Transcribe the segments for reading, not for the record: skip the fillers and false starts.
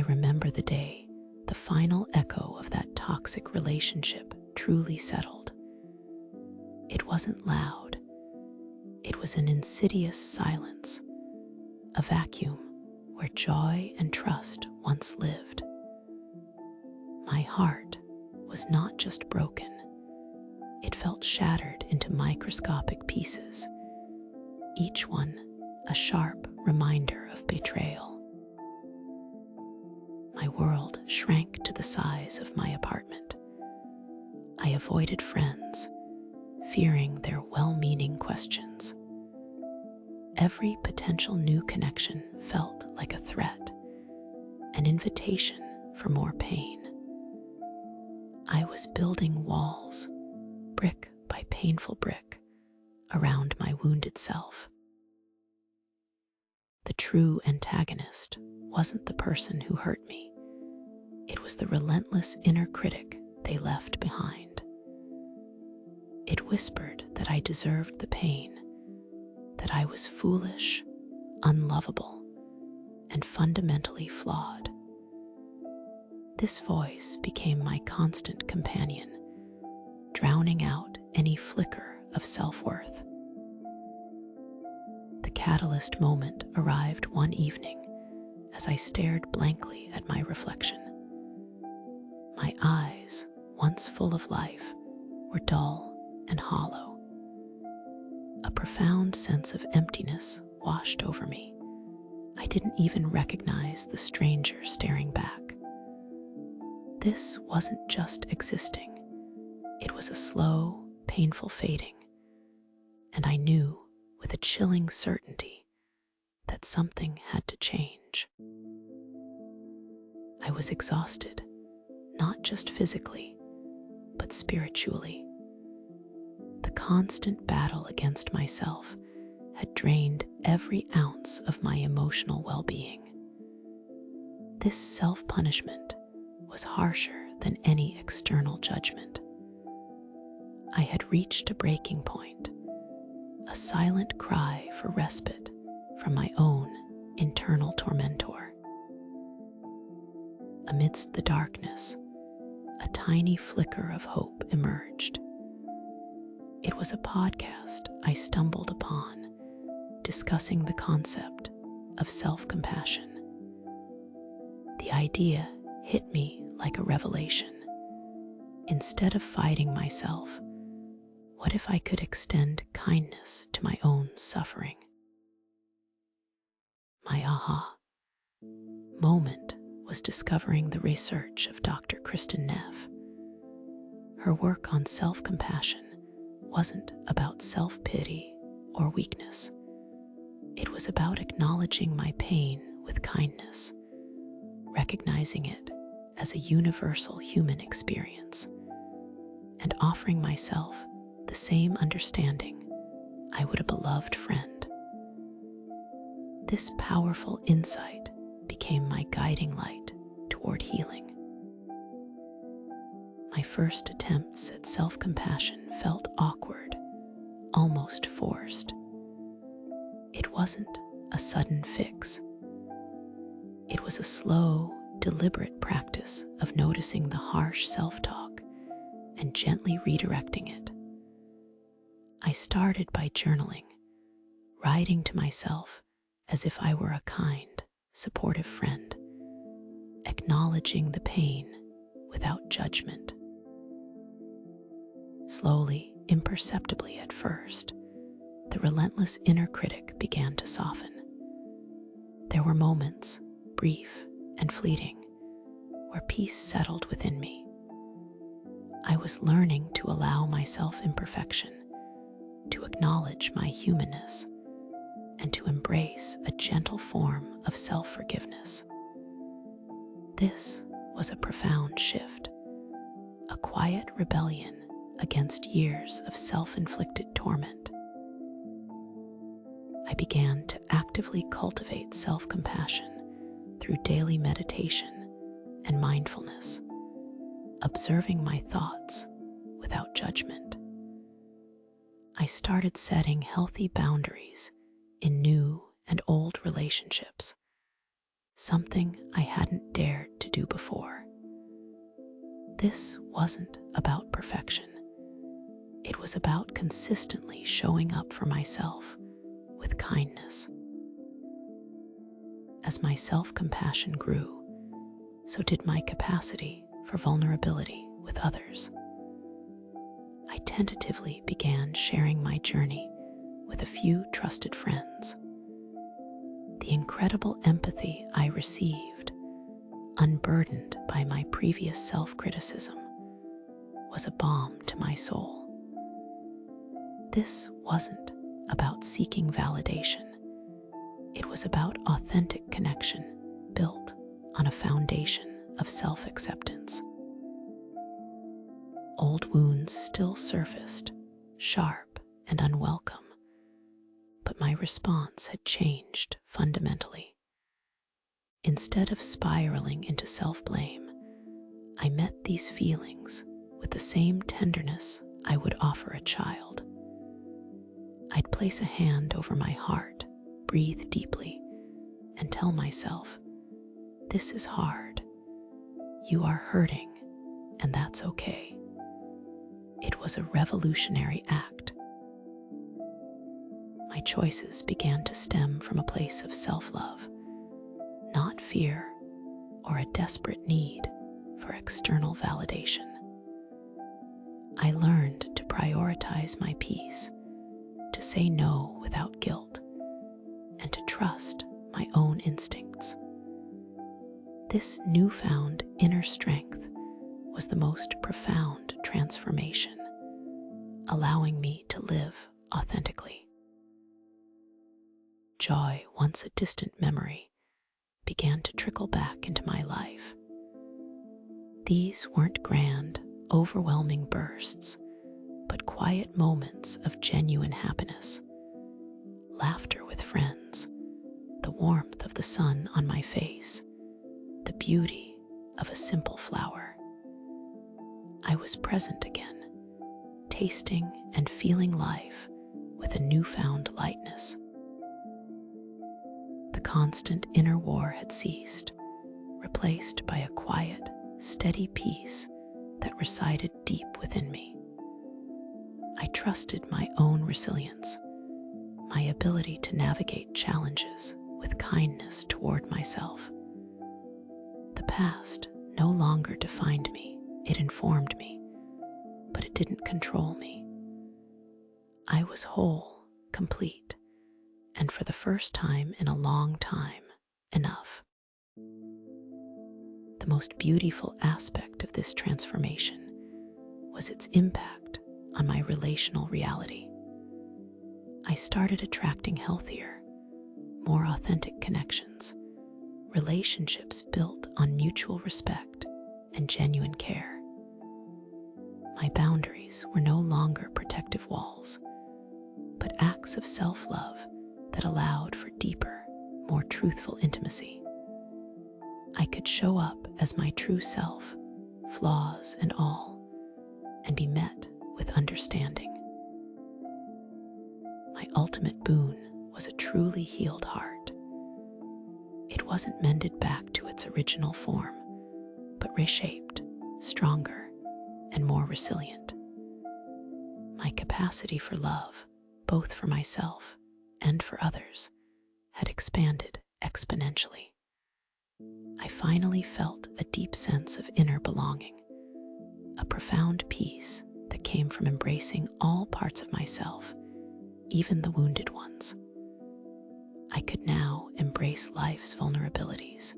I remember the day the final echo of that toxic relationship truly settled. It wasn't loud. It was an insidious silence, a vacuum where joy and trust once lived. My heart was not just broken, it felt shattered into microscopic pieces, each one a sharp reminder of betrayal. My world shrank to the size of my apartment. I avoided friends, fearing their well-meaning questions. Every potential new connection felt like a threat, an invitation for more pain. I was building walls, brick by painful brick, around my wounded self. The true antagonist wasn't the person who hurt me. It was the relentless inner critic they left behind. It whispered that I deserved the pain, that I was foolish, unlovable, and fundamentally flawed. This voice became my constant companion, drowning out any flicker of self-worth. The catalyst moment arrived one evening as I stared blankly at my reflection. My eyes, once full of life, were dull and hollow. A profound sense of emptiness washed over me. I didn't even recognize the stranger staring back. This wasn't just existing. It was a slow, painful fading, and I knew with a chilling certainty that something had to change. I was exhausted, not just physically, but spiritually. The constant battle against myself had drained every ounce of my emotional well-being. This self-punishment was harsher than any external judgment. I had reached a breaking point, a silent cry for respite from my own internal tormentor. Amidst the darkness, a tiny flicker of hope emerged. It was a podcast I stumbled upon, discussing the concept of self-compassion. The idea hit me like a revelation. Instead of fighting myself, what if I could extend kindness to my own suffering? My aha moment was discovering the research of Dr. Kristen Neff. Her work on self-compassion wasn't about self-pity or weakness. It was about acknowledging my pain with kindness, recognizing it as a universal human experience, and offering myself the same understanding I would a beloved friend. This powerful insight became my guiding light toward healing. My first attempts at self-compassion felt awkward, almost forced. It wasn't a sudden fix. It was a slow, deliberate practice of noticing the harsh self-talk and gently redirecting it. I started by journaling, writing to myself as if I were a kind, supportive friend, acknowledging the pain without judgment. Slowly, imperceptibly at first, the relentless inner critic began to soften. There were moments, brief and fleeting, where peace settled within me. I was learning to allow myself imperfection, to acknowledge my humanness, and to embrace a gentle form of self-forgiveness. This was a profound shift, a quiet rebellion against years of self-inflicted torment. I began to actively cultivate self-compassion through daily meditation and mindfulness, observing my thoughts without judgment. I started setting healthy boundaries in new and old relationships, something I hadn't dared to do before. This wasn't about perfection. It was about consistently showing up for myself with kindness. As my self-compassion grew, so did my capacity for vulnerability with others. I tentatively began sharing my journey with a few trusted friends. The incredible empathy I received, unburdened by my previous self-criticism, was a balm to my soul. This wasn't about seeking validation. It was about authentic connection built on a foundation of self-acceptance. Old wounds still surfaced, sharp and unwelcome, but my response had changed fundamentally. Instead of spiraling into self-blame, I met these feelings with the same tenderness I would offer a child. I'd place a hand over my heart, breathe deeply, and tell myself, "This is hard. You are hurting, and that's okay." It was a revolutionary act. My choices began to stem from a place of self-love, not fear or a desperate need for external validation. I learned to prioritize my peace, to say no without guilt, and to trust my own instincts. This newfound inner strength was the most profound transformation, allowing me to live authentically. Joy, once a distant memory, began to trickle back into my life. These weren't grand, overwhelming bursts, but quiet moments of genuine happiness. Laughter with friends, the warmth of the sun on my face, the beauty of a simple flower. I was present again, tasting and feeling life with a newfound lightness. The constant inner war had ceased, replaced by a quiet, steady peace that resided deep within me. I trusted my own resilience, my ability to navigate challenges with kindness toward myself. The past no longer defined me, it informed me, but it didn't control me. I was whole, complete, and for the first time in a long time, enough. The most beautiful aspect of this transformation was its impact on my relational reality. I started attracting healthier, more authentic connections, relationships built on mutual respect and genuine care. My boundaries were no longer protective walls, but acts of self-love that allowed for deeper, more truthful intimacy. I could show up as my true self, flaws and all, and be met with understanding. My ultimate boon was a truly healed heart. It wasn't mended back to its original form, but reshaped, stronger, and more resilient. My capacity for love, both for myself and for others, had expanded exponentially. I finally felt a deep sense of inner belonging, a profound peace that came from embracing all parts of myself, even the wounded ones. I could now embrace life's vulnerabilities,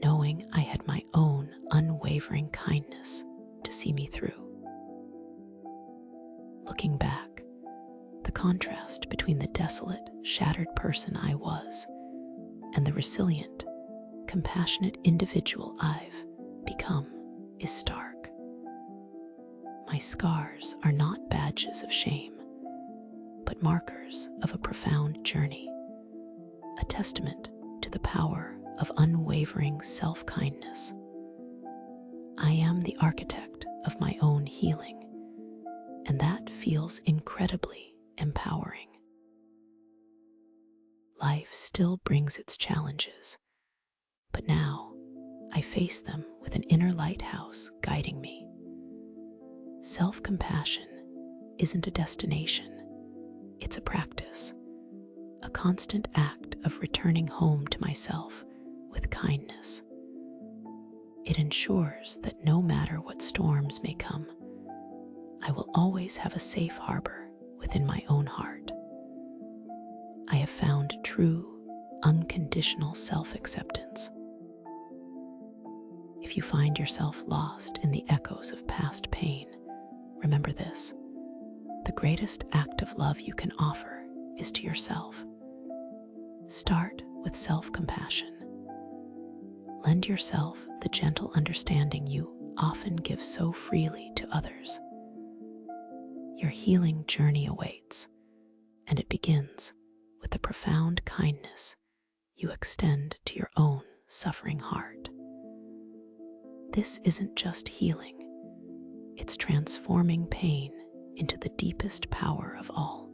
knowing I had my own unwavering kindness to see me through. Looking back, the contrast between the desolate, shattered person I was and the resilient, compassionate individual I've become is stark. My scars are not badges of shame, but markers of a profound journey, a testament to the power of unwavering self-kindness. I am the architect of my own healing, and that feels incredibly empowering. Life still brings its challenges, But now I face them with an inner lighthouse guiding me. Self-compassion isn't a destination, it's a practice, a constant act of returning home to myself with kindness. It ensures that no matter what storms may come, I will always have a safe harbor within my own heart. I have found true, unconditional self-acceptance. If you find yourself lost in the echoes of past pain, remember this: the greatest act of love you can offer is to yourself. Start with self-compassion. Lend yourself the gentle understanding you often give so freely to others. Your healing journey awaits, and it begins with the profound kindness you extend to your own suffering heart. This isn't just healing, it's transforming pain into the deepest power of all.